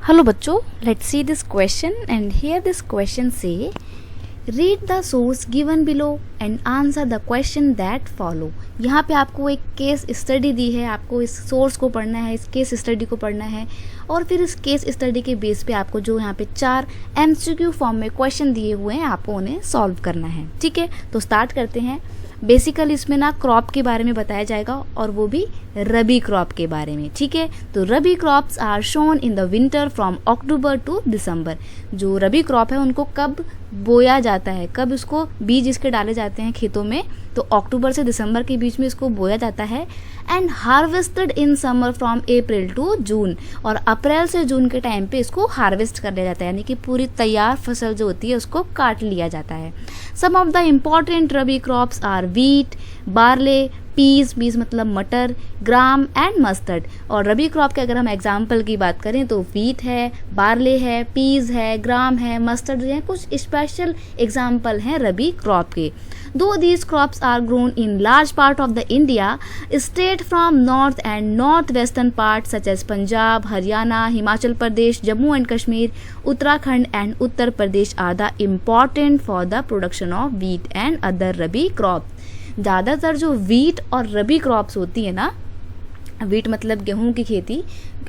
Hello बच्चों, let's see this question and here this question say read the source given below and answer the question that follow। यहाँ पे आपको एक case study दी है, आपको इस सोर्स को पढ़ना है, इस केस स्टडी को पढ़ना है और फिर इस केस स्टडी के बेस पे आपको जो यहाँ पे 4 MCQ फॉर्म में क्वेश्चन दिए हुए हैं आपको उन्हें सॉल्व करना है। ठीक है, तो स्टार्ट करते हैं। बेसिकली इसमें ना क्रॉप के बारे में बताया जाएगा और वो भी रबी क्रॉप के बारे में। ठीक है, तो rabi crops are sown in the winter from October to December. जो रबी क्रॉप है उनको कब बोया जाता है, कब उसको बीज इसके डाले जाते हैं खेतों में, तो अक्टूबर से दिसंबर के बीच में इसको बोया जाता है। And harvested in summer from April to June, और अप्रैल से जून के टाइम पे इसको हार्वेस्ट कर लिया जाता है, यानी कि पूरी तैयार फसल जो होती है उसको काट लिया जाता है। Some of the important rabi crops are wheat, barley, peas, peas मतलब मटर, ग्राम एंड मस्टर्ड। और रबी क्रॉप के अगर हम एग्जाम्पल की बात करें तो वीट है, बार्ले है, पीस है, ग्राम है, मस्टर्ड है, कुछ स्पेशल एग्जाम्पल हैं रबी क्रॉप के। Though these crops are grown in large part of the India, state from north and northwestern parts such as Punjab, Haryana, Himachal Pradesh, Jammu and Kashmir, Uttarakhand and Uttar Pradesh are the important for the production of wheat and other rabi crops। ज़्यादातर जो wheat और रबी crops होती है ना, wheat मतलब गेहूं की खेती,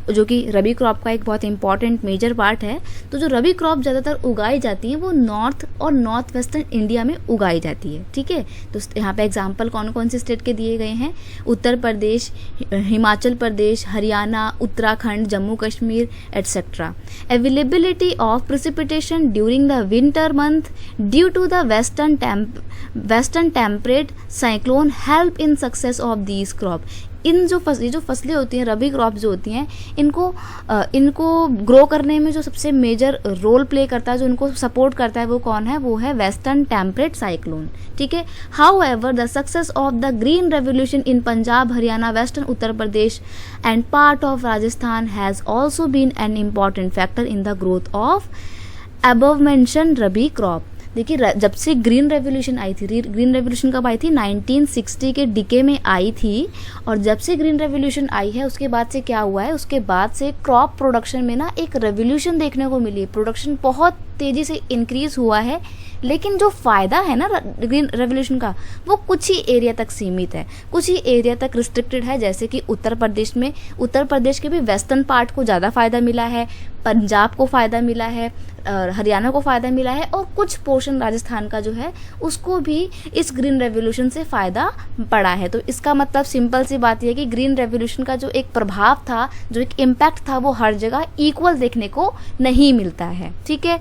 जो कि रबी क्रॉप का एक बहुत इंपॉर्टेंट मेजर पार्ट है। तो जो रबी क्रॉप ज़्यादातर उगाई जाती है वो नॉर्थ और नॉर्थ वेस्टर्न इंडिया में उगाई जाती है। ठीक है, तो यहाँ पे एग्जांपल कौन कौन से स्टेट के दिए गए हैं, Uttar Pradesh, Himachal Pradesh, Haryana, Uttarakhand, Jammu Kashmir etcetera. Availability of precipitation during the winter month due to the western temperate cyclone help in success of these crop. इन जो फसलें होती हैं, रबी क्रॉप जो होती हैं, इनको ग्रो करने में जो सबसे मेजर रोल प्ले करता है, जो इनको सपोर्ट करता है, वो कौन है, वो है वेस्टर्न टेम्परेट साइक्लोन। ठीक है, however the success of the green revolution in Punjab, Haryana, western Uttar Pradesh and part of Rajasthan has also been an important factor in the growth of above mention rabi crop. देखिए, जब से ग्रीन रेवोल्यूशन आई थी, green revolution कब आई थी, 1960 के decay में आई थी। और जब से ग्रीन रेवोल्यूशन आई है उसके बाद से क्या हुआ है, उसके बाद से क्रॉप प्रोडक्शन में ना एक रेवोल्यूशन देखने को मिली है। प्रोडक्शन बहुत तेज़ी से इंक्रीज हुआ है, लेकिन जो फ़ायदा है ना ग्रीन रेवोल्यूशन का, वो कुछ ही एरिया तक सीमित है, कुछ ही एरिया तक रिस्ट्रिक्टेड है। जैसे कि उत्तर प्रदेश के भी वेस्टर्न पार्ट को ज़्यादा फ़ायदा मिला है, पंजाब को फ़ायदा मिला है, हरियाणा को फ़ायदा मिला है, और कुछ पोर्शन राजस्थान का जो है उसको भी इस ग्रीन रेवोल्यूशन से फ़ायदा पड़ा है। तो इसका मतलब सिंपल सी बात यह है कि ग्रीन रेवोल्यूशन का जो एक प्रभाव था, जो एक इम्पैक्ट था, वो हर जगह इक्वल देखने को नहीं मिलता है। ठीक है,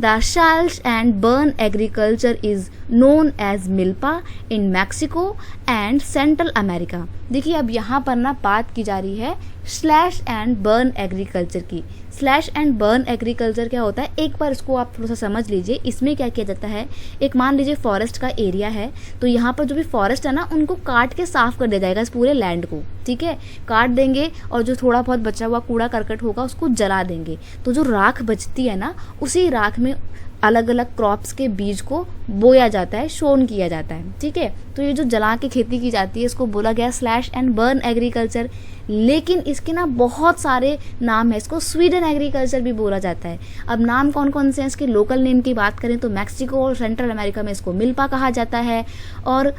The slash and burn agriculture is known as milpa in Mexico and Central America। देखिए, अब यहाँ पर ना बात की जा रही है स्लैश एंड बर्न एग्रीकल्चर की। स्लैश एंड बर्न एग्रीकल्चर क्या होता है, एक बार इसको आप थोड़ा सा समझ लीजिए। इसमें क्या किया जाता है, एक मान लीजिए फॉरेस्ट का एरिया है, तो यहाँ पर जो भी फॉरेस्ट है ना, उनको काट के साफ कर दिया जाएगा इस पूरे लैंड को। ठीक है, काट देंगे और जो थोड़ा बहुत बचा हुआ कूड़ा करकट होगा उसको जला देंगे। तो जो राख बचती है ना, उसी राख में अलग अलग क्रॉप्स के बीज को बोया जाता है, शोन किया जाता है। ठीक है, तो ये जो जला के खेती की जाती है इसको बोला गया स्लैश एंड बर्न एग्रीकल्चर। लेकिन इसके ना बहुत सारे नाम है, इसको स्वीडन एग्रीकल्चर भी बोला जाता है। अब नाम कौन कौन से हैं इसके, लोकल नेम की बात करें तो मैक्सिको और सेंट्रल अमेरिका में इसको मिल्पा कहा जाता है, और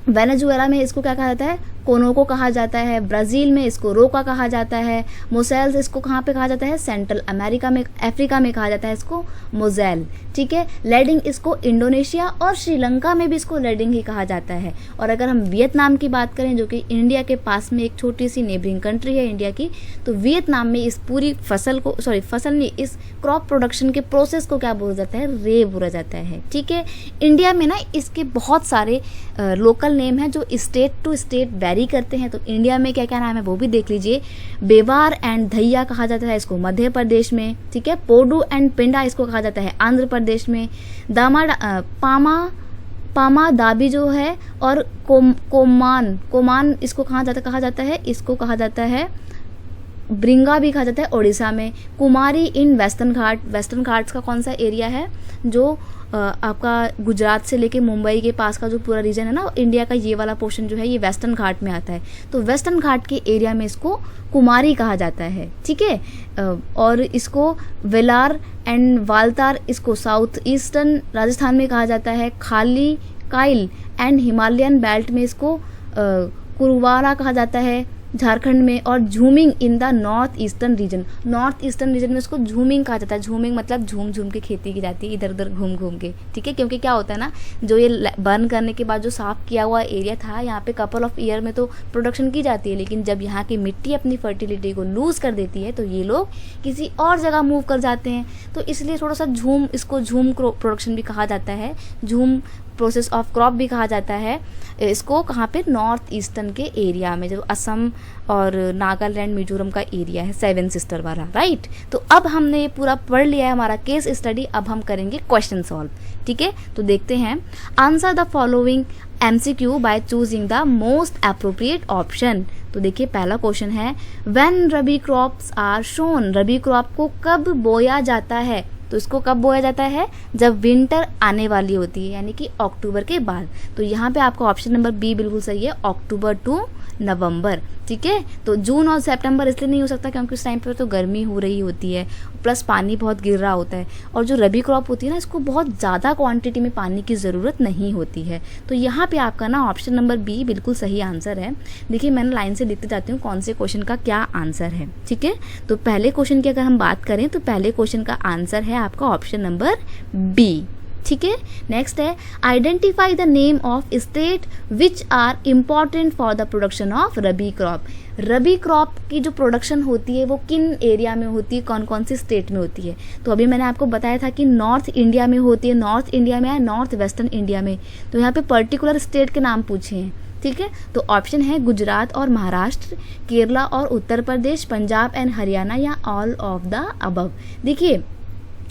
वेनेजुएला में इसको क्या कहा जाता है, कोनोको कहा जाता है। ब्राज़ील में इसको रोका कहा जाता है। मोसेल्स इसको कहाँ पे कहा जाता है, सेंट्रल अमेरिका में, अफ्रीका में कहा जाता है इसको मोजेल। ठीक है, लेडिंग इसको इंडोनेशिया और श्रीलंका में भी इसको लेडिंग ही कहा जाता है। और अगर हम वियतनाम की बात करें, जो कि इंडिया के पास में एक छोटी सी नेबरिंग कंट्री है इंडिया की, तो वियतनाम में इस पूरी फसल नहीं, इस क्रॉप प्रोडक्शन के प्रोसेस को क्या बोला जाता है, रे बोला जाता है। ठीक है, इंडिया में ना इसके बहुत सारे लोकल नेम है जो स्टेट टू स्टेट वेरी करते हैं। तो इंडिया में क्या क्या नाम है वो भी देख लीजिए। बेवार एंड धैया कहा जाता है इसको मध्य प्रदेश में। ठीक है, पोडू एंड पिंडा इसको कहा जाता है आंध्र प्रदेश में। पामा दाबी जो है, और कोमान इसको कहा जाता है, इसको कहा जाता है ब्रिंगा भी कहा जाता है उड़ीसा में। कुमारी इन वेस्टर्न घाट्स का कौन सा एरिया है, जो आपका गुजरात से लेके मुंबई के पास का जो पूरा रीजन है ना इंडिया का, ये वाला पोर्शन जो है ये वेस्टर्न घाट में आता है। तो वेस्टर्न घाट के एरिया में इसको कुमारी कहा जाता है, ठीक है। और इसको वेलार एंड वालतार इसको साउथ ईस्टर्न राजस्थान में कहा जाता है। खाली काइल एंड हिमालयन बेल्ट में इसको कुरवारा कहा जाता है झारखंड में। और झूमिंग in the north eastern region, north eastern region में इसको झूमिंग कहा जाता है। झूमिंग मतलब झूम झूम के खेती की जाती है, इधर उधर घूम घूम के, ठीक है। क्योंकि क्या होता है ना, जो ये बर्न करने के बाद जो साफ किया हुआ एरिया था, यहाँ पे कपल ऑफ ईयर में तो प्रोडक्शन की जाती है, लेकिन जब यहाँ की मिट्टी अपनी फर्टिलिटी को लूज कर देती है तो ये लोग किसी और जगह मूव कर जाते हैं। तो इसलिए थोड़ा सा झूम, इसको झूम प्रोडक्शन भी कहा जाता है, झूम प्रोसेस ऑफ क्रॉप भी कहा जाता है इसको। कहाँ पे? नॉर्थ ईस्टर्न के एरिया में, जो असम और नागालैंड मिजोरम का एरिया है, 7 सिस्टर वाला, राइट। तो अब हमने ये पूरा पढ़ लिया है हमारा केस स्टडी, अब हम करेंगे क्वेश्चन सॉल्व, ठीक है। तो देखते हैं, answer the following MCQ by choosing the most appropriate option. तो देखिए पहला क्वेश्चन है, when rabi crops are sown, rabi crop को कब बोया जाता है? तो इसको कब बोया जाता है? जब विंटर आने वाली होती है, यानी कि अक्टूबर के बाद। तो यहाँ पे आपका ऑप्शन नंबर बी बिल्कुल सही है, अक्टूबर टू नवंबर, ठीक है। तो जून और सितंबर इसलिए नहीं हो सकता क्योंकि उस टाइम पर तो गर्मी हो रही होती है, प्लस पानी बहुत गिर रहा होता है। और जो रबी क्रॉप होती है ना, इसको बहुत ज़्यादा क्वांटिटी में पानी की ज़रूरत नहीं होती है। तो यहाँ पे आपका ना ऑप्शन नंबर बी बिल्कुल सही आंसर है। देखिए मैंने लाइन से लिखते जाती हूँ कौन से क्वेश्चन का क्या आंसर है, ठीक है। तो पहले क्वेश्चन की अगर हम बात करें तो पहले क्वेश्चन का आंसर है आपका ऑप्शन नंबर बी, ठीक है। नेक्स्ट है, identify the name of state which are important for the production of rabi crop. Rabi crop की जो प्रोडक्शन होती है वो किन एरिया में होती है, कौन कौन सी स्टेट में होती है? तो अभी मैंने आपको बताया था कि नॉर्थ इंडिया में होती है, नॉर्थ इंडिया में या नॉर्थ वेस्टर्न इंडिया में। तो यहाँ पे पर्टिकुलर स्टेट के नाम पूछे हैं, ठीक है। तो ऑप्शन है गुजरात और महाराष्ट्र, केरला और उत्तर प्रदेश, पंजाब एंड हरियाणा, या ऑल ऑफ द अबव। देखिए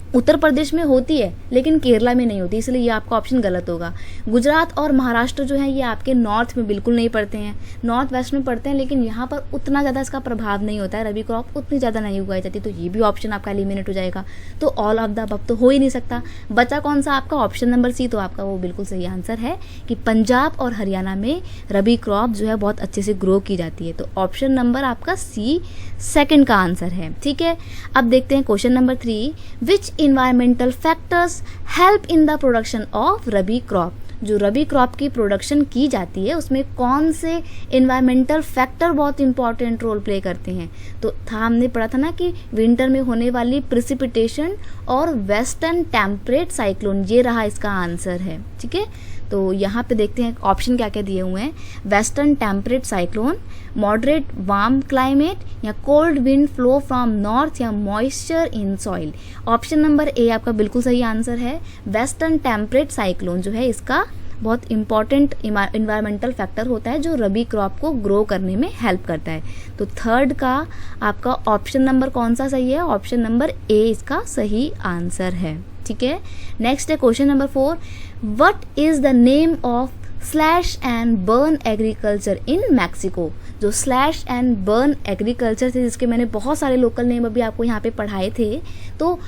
उत्तर प्रदेश में होती है लेकिन केरला में नहीं होती, इसलिए ये आपका ऑप्शन गलत होगा। गुजरात और महाराष्ट्र जो है ये आपके नॉर्थ में बिल्कुल नहीं पड़ते हैं, नॉर्थ वेस्ट में पड़ते हैं, लेकिन यहाँ पर उतना ज़्यादा इसका प्रभाव नहीं होता है, रबी क्रॉप उतनी ज़्यादा नहीं उगाई जाती। तो ये भी ऑप्शन आपका एलिमिनेट हो जाएगा। तो ऑल ऑफ द अबव तो हो ही नहीं सकता। बचा कौन सा आपका? Option number C. तो आपका वो बिल्कुल सही आंसर है कि पंजाब और हरियाणा में रबी क्रॉप जो है बहुत अच्छे से ग्रो की जाती है। तो ऑप्शन नंबर आपका सी सेकंड का आंसर है, ठीक है। अब देखते हैं question number 3, which environmental factors help in the production of rabi crop. जो रबी क्रॉप की प्रोडक्शन की जाती है उसमें कौन से इन्वायरमेंटल फैक्टर बहुत इंपॉर्टेंट रोल प्ले करते हैं? तो हमने पढ़ा था ना कि विंटर में होने वाली प्रिसिपिटेशन और वेस्टर्न टेम्परेट साइक्लोन, ये रहा इसका आंसर है, ठीक है। तो यहाँ पे देखते हैं ऑप्शन क्या क्या दिए हुए हैं, western temperate cyclone, moderate warm climate, या cold wind flow from north, या moisture in soil. Option number A आपका बिल्कुल सही आंसर है। वेस्टर्न टेम्परेट साइक्लोन जो है इसका बहुत इंपॉर्टेंट इन्वायरमेंटल फैक्टर होता है जो रबी क्रॉप को ग्रो करने में हेल्प करता है। तो थर्ड का आपका ऑप्शन नंबर कौन सा सही है? ऑप्शन नंबर ए इसका सही आंसर है, ठीक है। नेक्स्ट है question number 4, what is the name of slash and burn agriculture in Mexico. जो स्लैश एंड बर्न एग्रीकल्चर थे जिसके मैंने बहुत सारे लोकल नेम अभी आपको यहाँ पे पढ़ाए थे। तो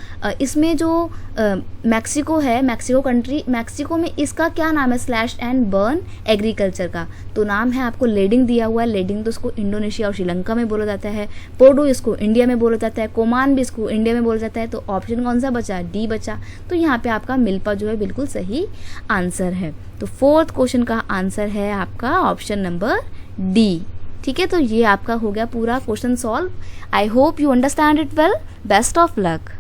इसमें जो मैक्सिको है, मैक्सिको कंट्री, मैक्सिको में इसका क्या नाम है स्लैश एंड बर्न एग्रीकल्चर का? तो नाम है आपको लेडिंग दिया हुआ है। लेडिंग तो इसको इंडोनेशिया और श्रीलंका में बोला जाता है, पोडो इसको इंडिया में बोला जाता है, कोमान भी इसको इंडिया में बोला जाता है। तो ऑप्शन कौन सा बचा? डी बचा। तो यहाँ पे आपका मिल्पा जो है बिल्कुल सही आंसर है। तो फोर्थ क्वेश्चन का आंसर है आपका ऑप्शन नंबर डी, ठीक है। तो ये आपका हो गया पूरा question solve. I hope you understand it well. Best of luck.